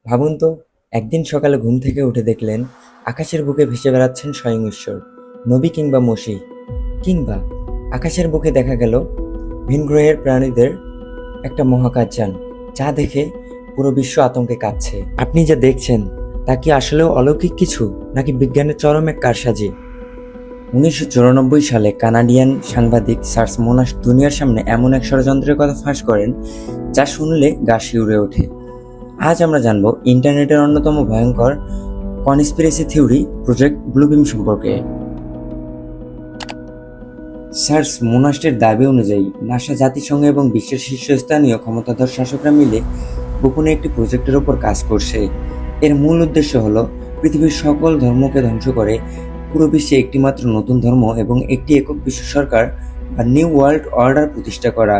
ভাবুন তো, একদিন সকালে ঘুম থেকে উঠে দেখলেন আকাশের বুকে ভেসে বেড়াচ্ছেন স্বয়ং ঈশ্বর, নবী কিংবা মসিহ। কিংবা আকাশের বুকে দেখা গেল ভিন গ্রহের প্রাণীদের একটা মহাকাশযান, যা দেখে পুরো বিশ্ব আতঙ্কে কাঁপছে। আপনি যা দেখছেন তা কি আসলেও অলৌকিক কিছু, নাকি বিজ্ঞানের চরম এক কারসাজি? 1994 সালে কানাডিয়ান সাংবাদিক সার্স মোনাশ দুনিয়ার সামনে এমন এক ষড়যন্ত্রের কথা ফাঁস করেন যা শুনলে গা শিউরে ওঠে। আজ আমরা জানব ইন্টারনেটের অন্যতম ভয়ঙ্কর কনস্পিরেসি থিওরি প্রজেক্ট ব্লুবিম সম্পর্কে। সার্স মোনাস্টের দাবি অনুযায়ী নাসা, জাতিসংঘ এবং বিশ্বের শীর্ষস্থানীয় ক্ষমতাধর শাসকরা মিলে গোপনে একটি প্রজেক্টের ওপর কাজ করছে। এর মূল উদ্দেশ্য হল পৃথিবীর সকল ধর্মকে ধ্বংস করে পুরো বিশ্বে একটিমাত্র নতুন ধর্ম এবং একটি একক বিশ্ব সরকার বা নিউ ওয়ার্ল্ড অর্ডার প্রতিষ্ঠা করা।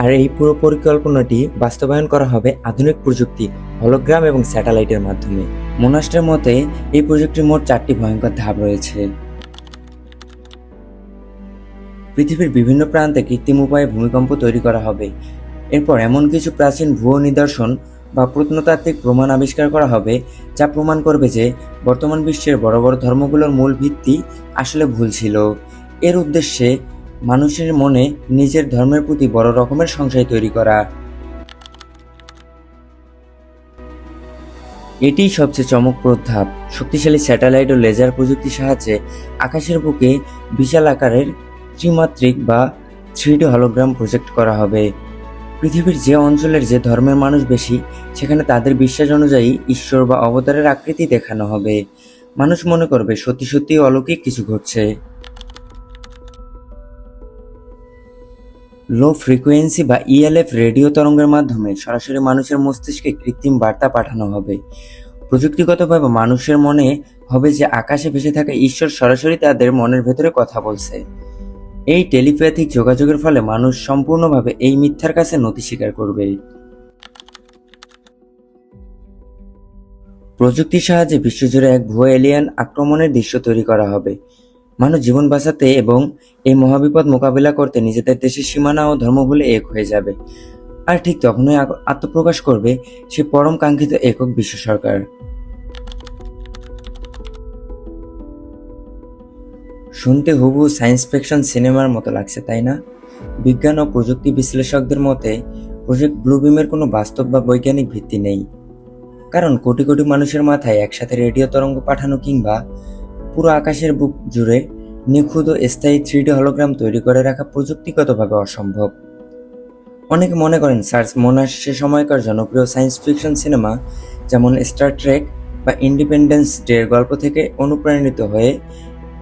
আর এই পুরো পরিকল্পনাটি বাস্তবায়ন করা হবে আধুনিক প্রযুক্তি, হলোগ্রাম এবং স্যাটেলাইটের মাধ্যমে। মোনাস্টের মতে এই প্রজেক্টের মোট 4টি ভয়ঙ্কর ধাপ রয়েছে। পৃথিবীর বিভিন্ন প্রান্তে কৃত্রিম উপায়ে ভূমিকম্প তৈরি করা হবে। এরপর এমন কিছু প্রাচীন ভূ নিদর্শন বা প্রত্নতাত্ত্বিক প্রমাণ আবিষ্কার করা হবে যা প্রমাণ করবে যে বর্তমান বিশ্বের বড় বড় ধর্মগুলোর মূল ভিত্তি আসলে ভুল ছিল। এর উদ্দেশ্যে মানুষের মনে নিজের ধর্মের প্রতি বড় রকমের সংশয় তৈরি করা। এটিই সবচেয়ে চমকপ্রদ ধাপ। শক্তিশালী স্যাটেলাইট ও লেজার প্রযুক্তির সাহায্যে আকাশের বুকে বিশাল আকারের ত্রিমাত্রিক বা 3D হলোগ্রাম প্রজেক্ট করা হবে। পৃথিবীর যে অঞ্চলের যে ধর্মের মানুষ বেশি, সেখানে তাদের বিশ্বাস অনুযায়ী ঈশ্বর বা অবতারের আকৃতি দেখানো হবে। মানুষ মনে করবে সত্যি সত্যি অলৌকিক কিছু ঘটছে। লো ফ্রিকোয়েন্সি বা ইএলএফ রেডিও তরঙ্গের মাধ্যমে সরাসরি মানুষের মস্তিষ্কে কৃত্রিম বার্তা পাঠানো হবে। প্রযুক্তিগতভাবে মানুষের মনে হবে যে আকাশে ভেসে থাকা ঈশ্বর সরাসরি তাদের মনের ভেতরে কথা বলছে। এই টেলিপ্যাথিক যোগাযোগের ফলে মানুষ সম্পূর্ণভাবে এই মিথ্যার কাছে নতি স্বীকার করবে। প্রযুক্তির সাহায্যে বিশ্বজুড়ে এক ভুয়া এলিয়েন আক্রমণের দৃশ্য তৈরি করা হবে। মানুষ জীবন বাঁচাতে এবং এই মহাবিপদ মোকাবিলা করতে নিজেদের দেশের সীমানা ও ধর্ম ভুলে এক হয়ে যাবে। আর ঠিক তখনই আত্মপ্রকাশ করবে সে পরম কাঙ্ক্ষিত একক বিশ্ব সরকার। শুনতে হুবহু সায়েন্স ফিকশন সিনেমার মতো লাগছে, তাই না? বিজ্ঞান ও প্রযুক্তি বিশ্লেষকদের মতে প্রজেক্ট ব্লুবিমের কোনো বাস্তব বা বৈজ্ঞানিক ভিত্তি নেই। কারণ কোটি কোটি মানুষের মাথায় একসাথে রেডিও তরঙ্গ পাঠানো কিংবা পুরো আকাশের বুক জুড়ে নিখুঁত ও স্থায়ী 3D হলোগ্রাম তৈরি করে রাখা প্রযুক্তিগতভাবে অসম্ভব। অনেকে মনে করেন সার্স মোনাশ সে সময়কার জনপ্রিয় সায়েন্স ফিকশন সিনেমা যেমন স্টার ট্রেক বা ইন্ডিপেন্ডেন্স ডের গল্প থেকে অনুপ্রাণিত হয়ে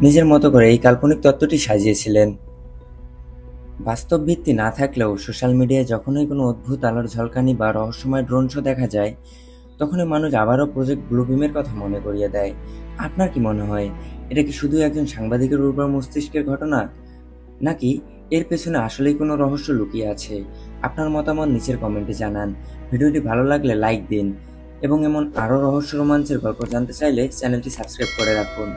নিজের মতো করে এই কাল্পনিক তত্ত্বটি সাজিয়েছিলেন। বাস্তব ভিত্তি না থাকলেও সোশ্যাল মিডিয়ায় যখনই কোনো অদ্ভুত আলোর ঝলকানি বা রহস্যময় ড্রোন শো দেখা যায়, তখনই মানুষ আবারও প্রজেক্ট ব্লুবিমের কথা মনে করিয়ে দেয়। আপনার কি মনে হয়, এটা কি শুধু একজন সাংবাদিকের উর্বর মস্তিষ্কের ঘটনা, নাকি এর পেছনে আসলেই কোনো রহস্য লুকিয়ে আছে? আপনার মতামত নিচের কমেন্টে জানান। ভিডিওটি ভালো লাগলে লাইক দিন এবং এমন আরও রহস্য রোমাঞ্চের গল্প জানতে চাইলে চ্যানেলটি সাবস্ক্রাইব করে রাখুন।